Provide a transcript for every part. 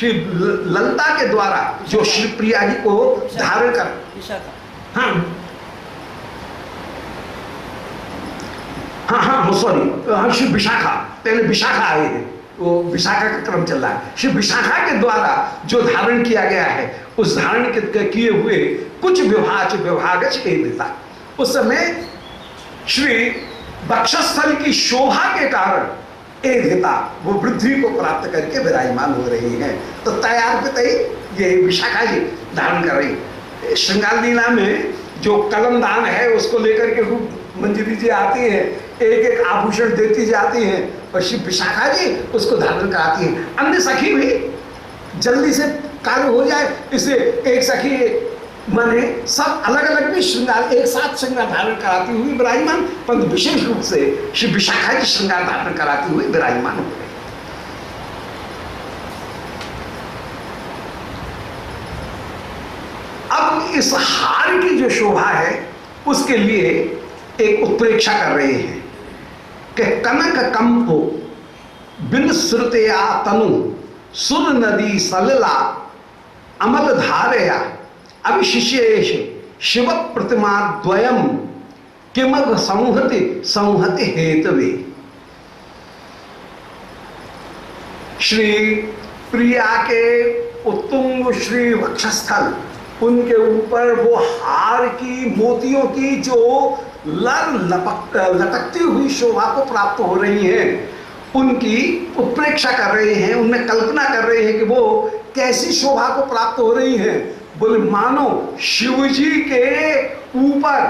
श्री ललता के द्वारा जो श्री प्रिया जी को धारण कर, हाँ हाँ हाँ सॉरी, श्री विशाखा, पहले विशाखा आए हैं, वो विशाखा का क्रम चल रहा है। श्री विशाखा के द्वारा जो धारण किया गया है, उस धारण के किए हुए कुछ विभाग देता। उस समय श्री वक्षस्थल की शोभा के कारण एधिता वो वृद्धि को प्राप्त करके विराजमान हो रही है। तो तैयार पे ये विशाखा जी धारण कर रही। श्रृंगार लीला में जो कलमदान है उसको लेकर के खूब मंजरी जी आती है, एक एक आभूषण देती जाती हैं, और श्री विशाखा जी उसको धारण कराती हैं। अन्य सखी भी जल्दी से कार्य हो जाए, इसे एक सखी माने सब अलग अलग भी श्रृंगार एक साथ श्रृंगार धारण कराती हुई विराजमान, परंतु विशेष रूप से श्री विशाखा जी श्रृंगार धारण कराती हुई विराजमान हो गई। अब इस हार की जो शोभा है उसके लिए एक उत्प्रेक्षा कर रहे हैं कि कनक कंपो बिन श्रुतया तनु सुर नदी सलिला अमल धारया अभिशिशेष शिव प्रतिमा द्वयम किमग संहति हेतवे। श्री प्रिया के उत्तुंग श्री वक्षस्थल, उनके ऊपर वो हार की मोतियों की जो लटकती हुई शोभा को प्राप्त हो रही है, उनकी उत्प्रेक्षा कर रहे हैं, उनमें कल्पना कर रहे हैं कि वो कैसी शोभा को प्राप्त हो रही है। बोले मानो शिव जी के ऊपर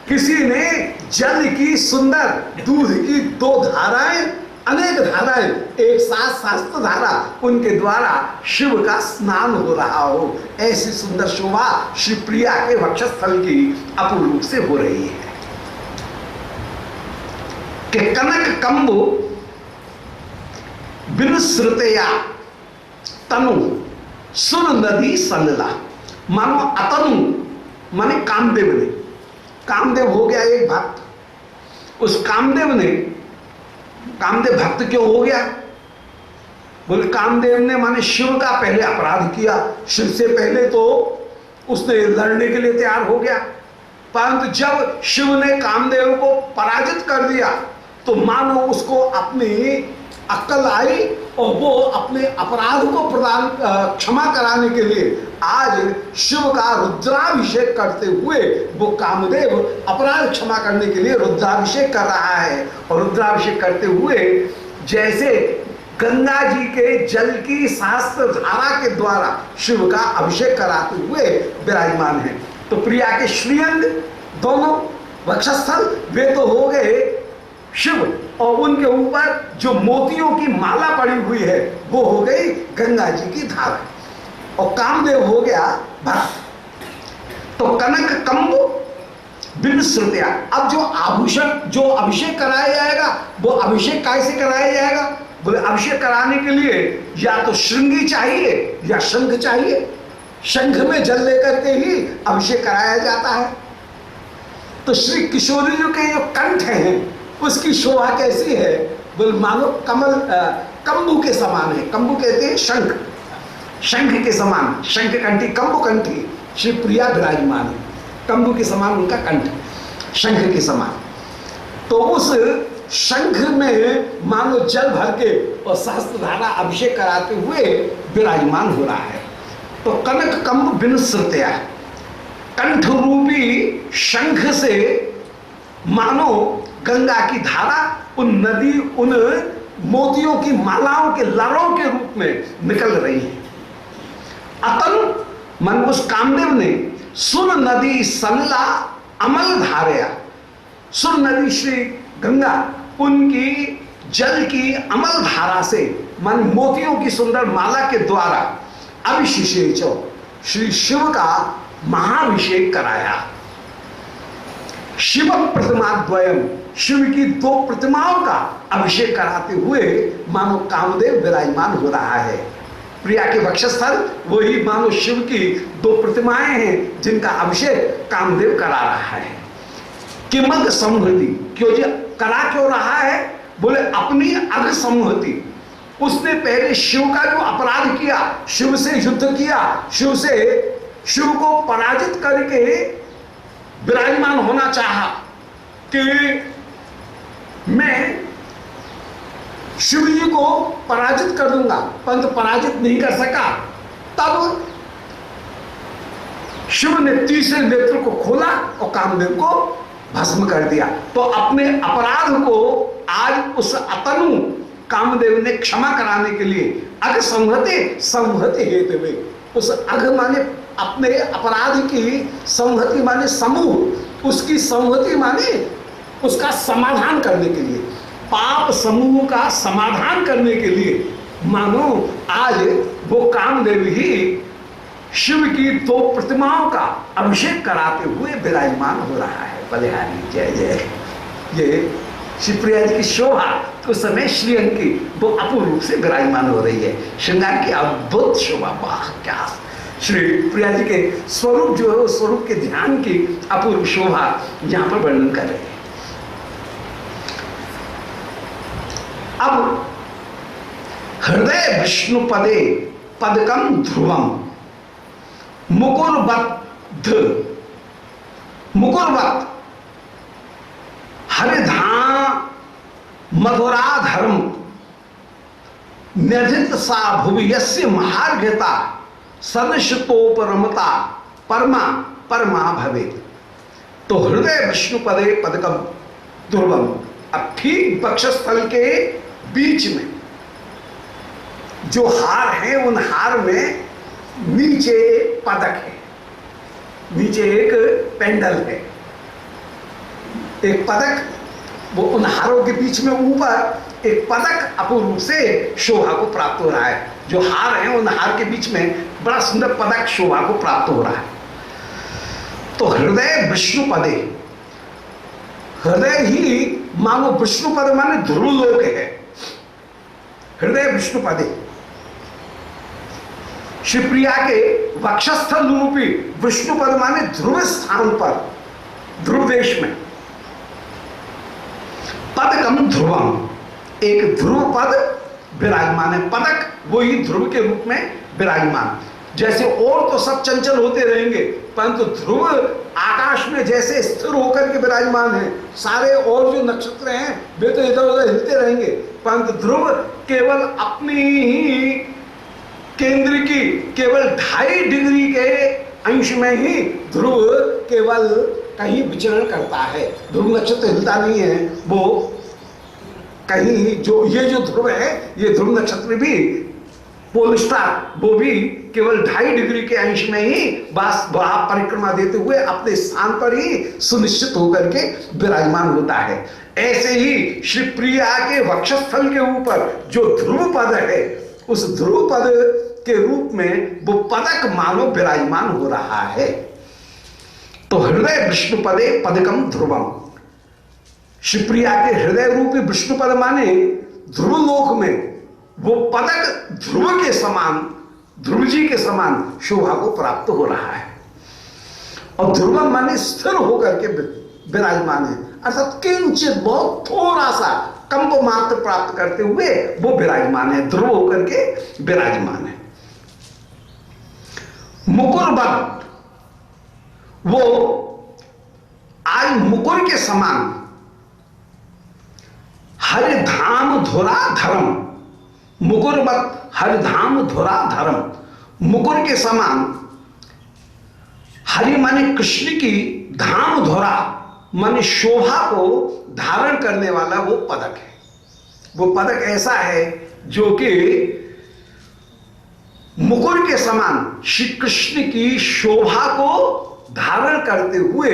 किसी ने जल की सुंदर दूध की दो धाराएं, अनेक धाराएं एक साथ शास्त्र धारा, उनके द्वारा शिव का स्नान हो रहा हो, ऐसी सुंदर शोभा श्री प्रिया के वक्षस्थल की अपूर्व रूप से हो रही है। कि कनक कंबु बिन श्रुतया तनु सुर नदी सलिला, मानो अतनु माने कामदेव ने, कामदेव हो गया एक भक्त, उस कामदेव ने, कामदेव भक्त क्यों हो गया? बोले कामदेव ने माने शिव का पहले अपराध किया, शिव से पहले तो उसने लड़ने के लिए तैयार हो गया, परंतु जब शिव ने कामदेव को पराजित कर दिया तो मानो उसको अपनी अक्ल आई और वो अपने अपराध को क्षमा कराने के लिए आज शिव का रुद्राभिषेक करते हुए वो कामदेव अपराध क्षमा करने के लिए रुद्राभिषेक कर रहा है। और रुद्राभिषेक करते हुए जैसे गंगा जी के जल की शास्त्र धारा के द्वारा शिव का अभिषेक कराते हुए विराजमान है। तो प्रिया के श्रीअंग दोनों वक्षस्थल वे तो हो गए शिव, और उनके ऊपर जो मोतियों की माला पड़ी हुई है वो हो गई गंगा जी की धारा, और कामदेव हो गया भक्त। तो कनक कंबु बिन श्रुतया, अब जो आभूषण जो अभिषेक कराया जाएगा वो अभिषेक कैसे कराया जाएगा? बोले अभिषेक कराने के लिए या तो श्रृंगी चाहिए या शंख चाहिए, शंख में जल लेकर के ही अभिषेक कराया जाता है। तो श्री किशोरी जी के जो कंठ हैं उसकी शोभा कैसी है? बोले मानो कमल कंबु के समान है, कंबु कहते हैं शंख, शंख के समान, शंख कंठी कंबु कंठी श्री प्रिया विराजमान है, कंबु के समान उनका कंठ, शंख के समान। तो उस शंख में मानो जल भर के और शास्त्र धारा अभिषेक कराते हुए विराजमान हो रहा है। तो कनक कंब बिन श्रुतया, कंठ रूपी शंख से मानो गंगा की धारा उन नदी उन मोतियों की मालाओं के लड़ों के रूप में निकल रही है। अतन मन उस कामदेव ने सुर नदी सलिला अमल धारया, सुर नदी श्री गंगा उनकी जल की अमल धारा से मन मोतियों की सुंदर माला के द्वारा अभिषेचो श्री शिव का महाभिषेक कराया। शिव प्रतिमा द्वयम, शिव की दो प्रतिमाओं का अभिषेक कराते हुए मानो कामदेव विराजमान हो रहा है। प्रिया के वक्षस्थल वही मानो शिव की दो प्रतिमाएं हैं जिनका अभिषेक कामदेव करा रहा है। किमग संहति, क्यों जी करा क्यों रहा है? बोले अपनी अग संहति, उसने पहले शिव का जो अपराध किया, शिव से युद्ध किया, शिव को पराजित करके विराजमान होना चाहा कि मैं शिव जी को पराजित कर दूंगा, परंतु पराजित नहीं कर सका। तब शिव ने तीसरे नेत्र को खोला और कामदेव को भस्म कर दिया। तो अपने अपराध को आज उस अतनु कामदेव ने क्षमा कराने के लिए अघ संहति हेतु में, उस अघ माने अपने अपराध की, संहति माने समूह, उसकी संहति माने उसका समाधान करने के लिए, पाप समूह का समाधान करने के लिए मानो आज वो कामदेव ही शिव की 2 प्रतिमाओं का अभिषेक कराते हुए विराजमान हो रहा है। बलिहारी जय जय। ये शिवप्रिया जी की शोभा तो समय श्रीअंग की वो अपूर्व रूप से विराजमान हो रही है। श्रृंगार की अद्भुत शोभा, वाह क्या! श्री प्रिया जी के स्वरूप जो है, उस स्वरूप के ध्यान की अपूर्व शोभा यहां पर वर्णन कर रहे हैं। अब हृदय विष्णु पदे पदकम ध्रुवम मुकुरवत हरिधाम मधुराधर्म न्यजित सा भुवि यस्य महार्घ्यता सदृशतोपरमता परमा परमा भवे। तो हृदय विष्णु पदे पदकम ध्रुवम, अब ठीक वक्षस्थल के बीच में जो हार है, उन हार में नीचे पदक है, नीचे एक पेंडल है, एक पदक, वो उन हारों के बीच में ऊपर एक पदक अपूर्व रूप से शोभा को प्राप्त हो रहा है। जो हार है, उन हार के बीच में बड़ा सुंदर पदक शोभा को प्राप्त हो रहा है। तो हृदय विष्णु पदे, हृदय ही मानो विष्णु पद माने ध्रुव लोक है। हृदय विष्णु पदे, शिवप्रिया के वक्षस्थल रूपी विष्णु पद माने ध्रुव स्थान पर, ध्रुव देश में। पदकम ध्रुवम, एक ध्रुव पद विराजमान है। पदक वही ध्रुव के रूप में विराजमान। जैसे और तो सब चंचल होते रहेंगे, परंतु ध्रुव आकाश में जैसे स्थिर होकर के विराजमान है, सारे और जो नक्षत्र हैं वे तो इधर उधर हिलते रहेंगे, परंतु ध्रुव केवल अपनी ही केंद्र की केवल 2.5 डिग्री के अंश में ही ध्रुव केवल कहीं विचरण करता है। ध्रुव नक्षत्र हिलता नहीं है, वो कहीं जो ध्रुव है, ये ध्रुव नक्षत्र भी पोल स्टार, वो भी केवल 2.5 डिग्री के अंश में ही बस परिक्रमा देते हुए अपने स्थान पर ही सुनिश्चित होकर के विराजमान होता है। ऐसे ही श्री प्रिया के वक्षस्थल के ऊपर जो ध्रुव पद है, उस ध्रुव पद के रूप में वो पदक मानो विराजमान हो रहा है। तो हृदय विष्णु पदे पदकम ध्रुवम, शिवप्रिया के हृदय रूपी विष्णु पद माने ध्रुव लोक में वो पदक ध्रुव के समान, ध्रुव जी के समान शोभा को प्राप्त हो रहा है। और ध्रुव माने स्थिर होकर के विराजमान है, अर्थात किंचित बहुत थोड़ा सा कंप मात्र प्राप्त करते हुए वो विराजमान है, ध्रुव होकर के विराजमान है। मुकुरबद्ध, वो आज मुकुर के समान हरिधाम धुरा धर्म, मुकुरबद्ध हरिधाम धुरा धर्म, मुकुर के समान, हरि माने कृष्ण की, धाम धुरा माने शोभा को धारण करने वाला वो पदक है। वो पदक ऐसा है जो कि मुकुर के समान श्री कृष्ण की शोभा को धारण करते हुए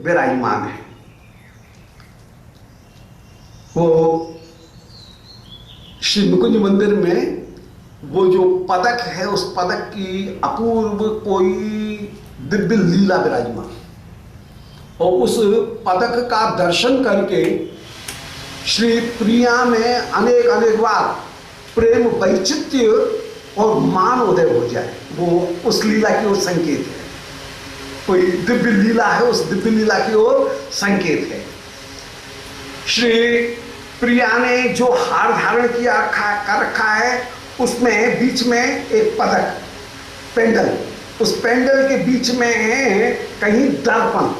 विराजमान है। वो श्री मुकुंज मंदिर में वो जो पदक है, उस पदक की अपूर्व कोई दिव्य लीला विराजमान, और उस पदक का दर्शन करके श्री प्रिया में अनेक अनेक बार प्रेम वैचित्र्य और मान उदय हो जाए, वो उस लीला की ओर संकेत है। कोई दिव्य लीला है, उस दिव्य लीला की ओर संकेत है। श्री प्रिया ने जो हार धारण किया कर रखा है, उसमें बीच में एक पदक, पेंडल, उस पेंडल के बीच में है कहीं दर्पण,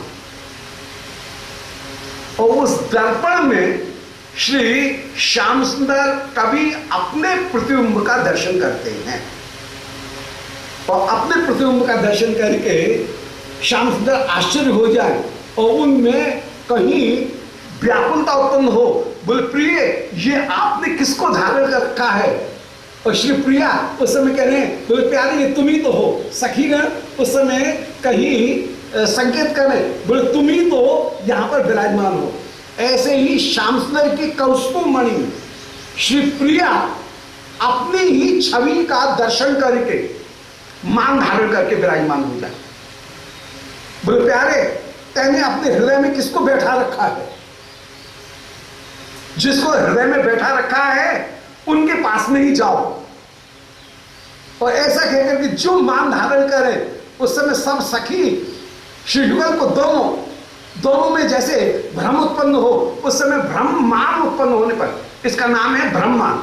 और उस दर्पण में श्री श्याम सुंदर कभी अपने प्रतिबिंब का दर्शन करते हैं, और अपने प्रतिबिंब का दर्शन करके श्याम सुंदर आश्चर्य हो जाए और उनमें कहीं व्याकुलता उत्पन्न हो, बोले प्रिय ये आपने किसको धारण कर रखा है? और श्री प्रिया उस समय कह रहे हैं, बोले प्यारे ये तुम ही तो हो। सखीगण उस समय कहीं संकेत करें, बोले तुम ही तो यहाँ पर विराजमान हो। ऐसे ही श्याम सुंदर की कौस्तुभ मणि श्री प्रिया अपनी ही छवि का दर्शन करके मान धारण करके विराजमान हो जाए। बोले प्यारे तेने अपने हृदय में किसको बैठा रखा है? जिसको हृदय में बैठा रखा है उनके पास में ही जाओ। और ऐसा कहकर कि जो मान धारण करे, उस समय सब सखी श्री युगल को दोनों में जैसे भ्रम उत्पन्न हो, उस समय ब्रह्मान उत्पन्न होने पर, इसका नाम है ब्रह्मान।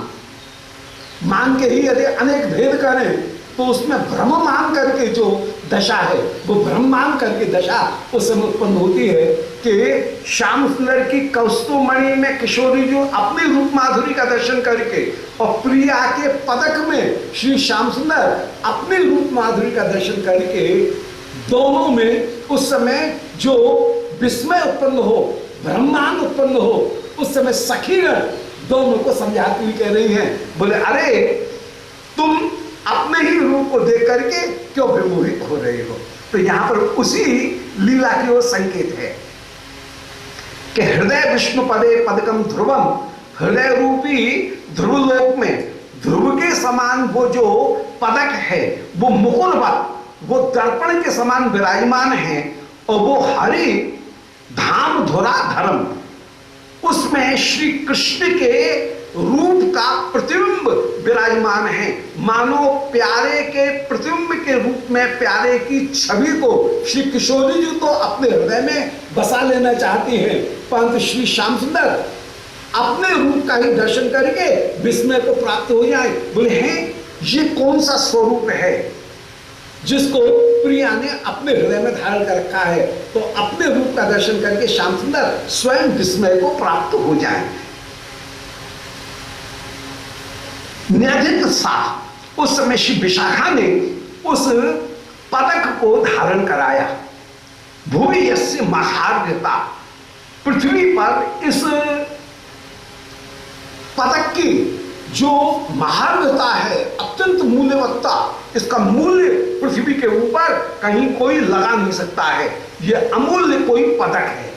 मान के ही यदि अनेक भेद करें तो उसमें ब्रह्ममान करके जो दशा है वो ब्रह्मान करके दशा उस समय उत्पन्न होती है कि श्याम सुंदर की कौस्तुभ मणि में किशोरी जो अपनी रूप माधुरी का दर्शन करके और प्रिया के पदक में श्री श्याम सुंदर अपनी रूप माधुरी का दर्शन करके दोनों में उस समय जो विस्मय उत्पन्न हो, ब्रह्मांड उत्पन्न हो, उस समय सखीगण दोनों को समझाती हुई कह रही हैं, बोले अरे तुम अपने ही रूप को देख करके क्यों विमोहित हो रहे हो? तो यहां पर उसी लीला की ओर संकेत है कि हृदय विष्णु पदे पदकम ध्रुवम, हृदय रूपी ध्रुवलोक में ध्रुव के समान वो जो पदक है वो मुकुलवत, वो दर्पण के समान विराजमान है, और वो हरि धाम धुरा धर्म, उसमें श्री कृष्ण के रूप का प्रतिबिंब विराजमान है। मानो प्यारे के प्रतिबिंब के रूप में प्यारे की छवि को श्री किशोरी जी तो अपने हृदय में बसा लेना चाहती हैं, परंतु श्री श्याम सुंदर अपने रूप का ही दर्शन करके विस्मय को प्राप्त हो जाए। बोले हैं ये कौन सा स्वरूप है जिसको प्रिया ने अपने हृदय में धारण कर रखा है? तो अपने रूप का दर्शन करके श्याम सुंदर स्वयं विस्मय को प्राप्त हो जाए। न्याधित सा, उस समय श्री विशाखा ने उस पदक को धारण कराया। भूमि यस्य महार्घता, पृथ्वी पर इस पदक की जो महार्घता है, अत्यंत मूल्यवत्ता, इसका मूल्य पृथ्वी के ऊपर कहीं कोई लगा नहीं सकता है। यह अमूल्य कोई पदक है।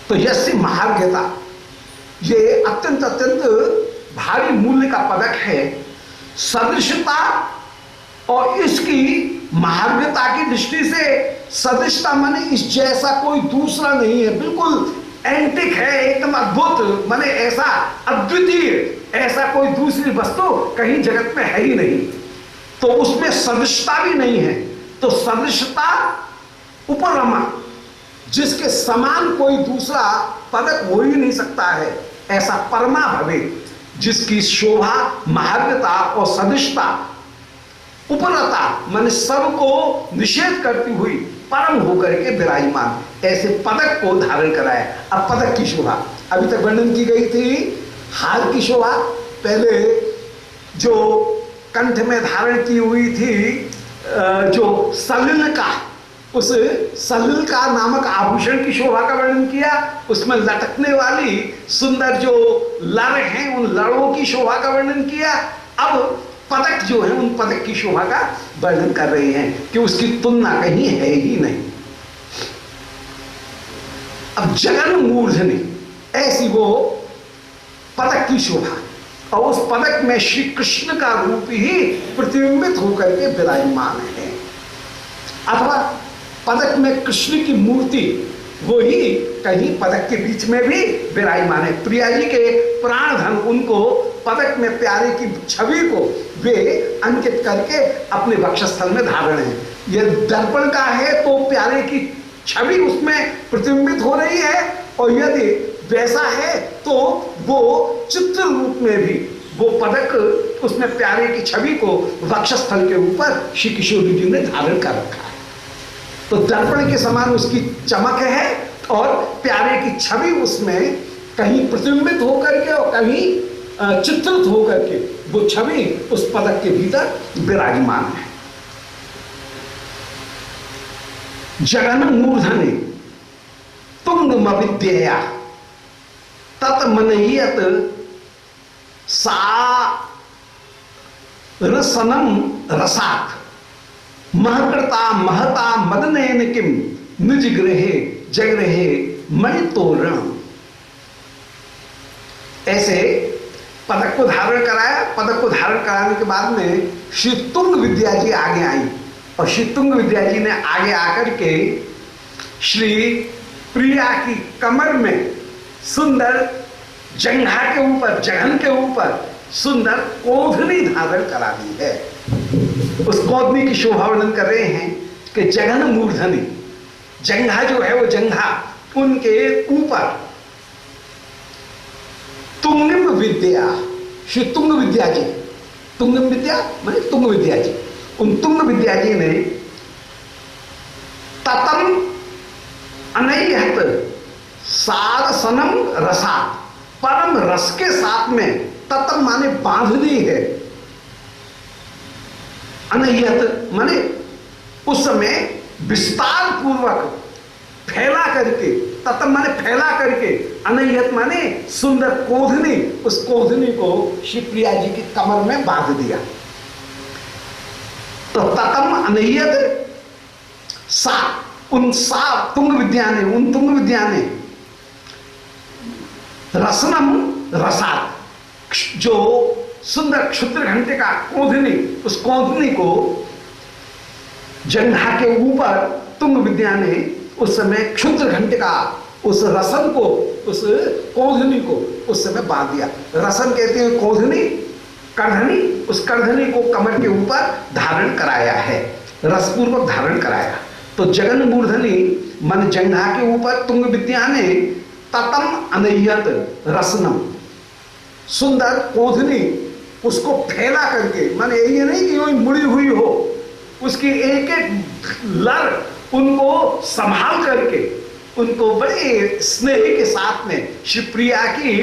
तो यस्य महार्घता, ये अत्यंत भारी मूल्य का पदक है। सदृशता, और इसकी महार्घता की दृष्टि से सदृशता माने इस जैसा कोई दूसरा नहीं है, बिल्कुल एंटिक है, एकदम अद्भुत, माने ऐसा अद्वितीय, ऐसा कोई दूसरी वस्तु कहीं जगत में है ही नहीं। तो उसमें सदृशता भी नहीं है। तो सदृशता उपरमा, जिसके समान कोई दूसरा पदक हो ही नहीं सकता है, ऐसा परमा भवे, जिसकी शोभा महार्घता और सदृशता उपरता माने सबको निषेध करती हुई परम होकर के विराजमान, ऐसे पदक को धारण कराया। अब पदक की शोभा अभी तक वर्णन की गई थी, हार की शोभा पहले जो कंठ में धारण की हुई थी, जो सलिल का, उस सलिल का नामक आभूषण की शोभा का वर्णन किया। उसमें लटकने वाली सुंदर जो लड़ हैं, उन लड़ों की शोभा का वर्णन किया। अब पदक जो है, उन पदक की शोभा का वर्णन कर रहे हैं कि उसकी तुलना कहीं है ही नहीं। अब जगन मूर्धनि, ऐसी वो पदक की शोभा, और उस पदक में श्री कृष्ण का रूप ही प्रतिबिंबित होकर के विराजमान है। अथवा पदक में कृष्ण की मूर्ति वो ही कहीं पदक के बीच में भी विराजमान है। प्रिया जी के प्राण धन उनको पदक में प्यारे की छवि को वे अंकित करके अपने वक्षस्थल में धारण है। यह दर्पण का है तो प्यारे की छवि उसमें प्रतिबिंबित हो रही है, और यदि वैसा है तो वो चित्र रूप में भी वो पदक उसने प्यारे की छवि को वक्षस्थल के ऊपर श्री किशोर जी ने धारण कर रखा है। तो दर्पण के समान उसकी चमक है और प्यारे की छवि उसमें कहीं प्रतिबिंबित होकर के और कहीं चित्रित होकर के वो छवि उस पदक के भीतर विराजमान है। जगन मूर्धनि तुंग विद्या तत्मनयत सा रसनम रसात महकृता महता मदनयन किम निज ग्रहे जगृहे मणितोरण। ऐसे पदक को धारण कराया। पदक को धारण कराने के बाद में श्री तुंग विद्या जी आगे आई और श्री तुंग विद्या जी ने आगे आकर के श्री प्रिया की कमर में सुंदर जंघा के ऊपर, जघन के ऊपर सुंदर कोधनी धारण करा दी है। उस कोधनी की शोभा वर्णन कर रहे हैं कि जघन मूर्धनी, जंघा जो है वो जंघा उनके ऊपर तुंगिम विद्या, श्री तुंग विद्या जी, तुंगिम विद्या माने तुंग विद्या जी, उन तुंग विद्या जी ने ततम अनैहत सारसनम रसा, परम रस के साथ में, ततम माने बांध दी है, अनैहत माने उस समय विस्तार पूर्वक फैला करके, ततम माने फैला करके, अनैहत माने सुंदर कोधनी, उस कोधनी को श्री प्रिया जी की कमर में बांध दिया। तो ततम अनैयत सा, उन सा तुंग विद्या ने, उन तुंग विद्या ने रसनम रसात, जो सुंदर क्षुद्र घंटे का कोधनी, उस कोधनी को जंघा के ऊपर तुंग विद्या ने उस समय क्षुद्र घंटे का उस रसन को, उस कोधनी को उस समय बांध दिया। रसन कहते हैं कोधनी, करधनी, उस करधनी को कमर के ऊपर धारण कराया है, रसपूर्वक धारण कराया। तो जगन मूर्धनी मन जंघा के ऊपर तुंग विद्या ने ततम अनैयत रसनम, सुंदर कोधनी उसको फैला करके, माने ये नहीं कि वही मुड़ी हुई हो, उसकी एक एक लर उनको संभाल करके, उनको बड़े स्नेह के साथ में श्री प्रिया की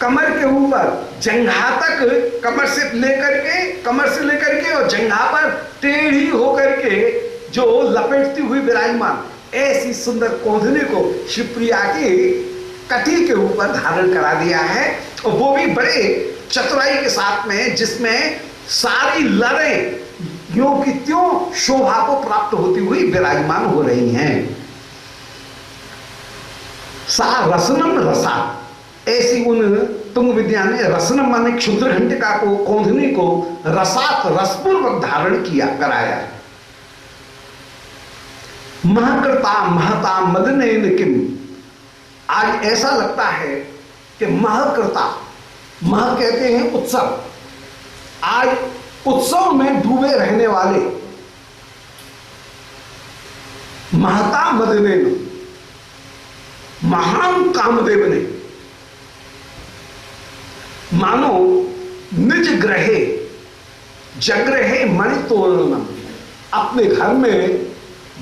कमर के ऊपर जंघा तक, कमर से लेकर के और जंघा पर टेढ़ी होकर के जो लपेटती हुई विराजमान, ऐसी सुंदर कोधनी को श्री प्रिया की कटी के ऊपर धारण करा दिया है। और वो भी बड़े चतुराई के साथ में, जिसमें सारी लरें यों की त्यों शोभा को प्राप्त होती हुई विराजमान हो रही हैं। सा रसनम रसा, ऐसी उन तुंग विद्या ने रसनम माने क्षुद्र घंटिका को, कोंधनी को रसात, रसपूर्वक धारण किया, कराया। महकृता महता मदनयन किम, आज ऐसा लगता है कि महकृता, मह कहते हैं उत्सव, आज उत्सव में डूबे रहने वाले महता मदनयन, महान कामदेव ने मानो निज ग्रहे जगृहे मणितोरणम, अपने घर में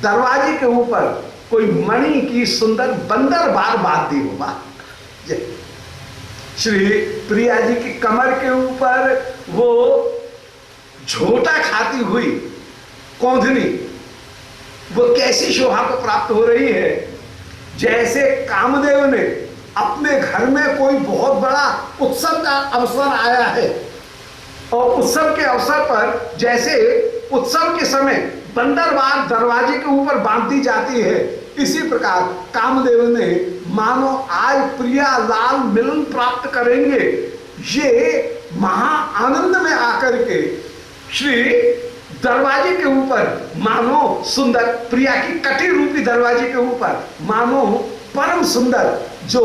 दरवाजे के ऊपर कोई मणि की सुंदर बंदर बार बात दी होगा। श्री प्रिया जी की कमर के ऊपर वो झोटा खाती हुई कोंधनी, वो कैसी शोभा को प्राप्त हो रही है, जैसे कामदेव ने अपने घर में कोई बहुत बड़ा उत्सव का अवसर आया है और उत्सव के अवसर पर जैसे उत्सव के समय बंदरवार दरवाजे के ऊपर बांध दी जाती है, इसी प्रकार कामदेव ने मानो आज प्रिया लाल मिलन प्राप्त करेंगे, ये महा आनंद में आकर के श्री दरवाजे के ऊपर मानो सुंदर प्रिया की कटी रूपी दरवाजे के ऊपर मानो परम सुंदर जो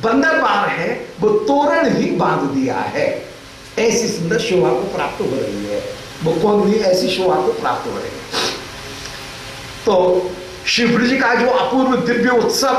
बंदरवार है वो तोरण ही बांध दिया है। ऐसी सुंदर शोभा को प्राप्त हो रही है, वो कौन भी ऐसी शोभा को प्राप्त हो रही है। तो शिव जी का जो अपूर्व दिव्य उत्सव,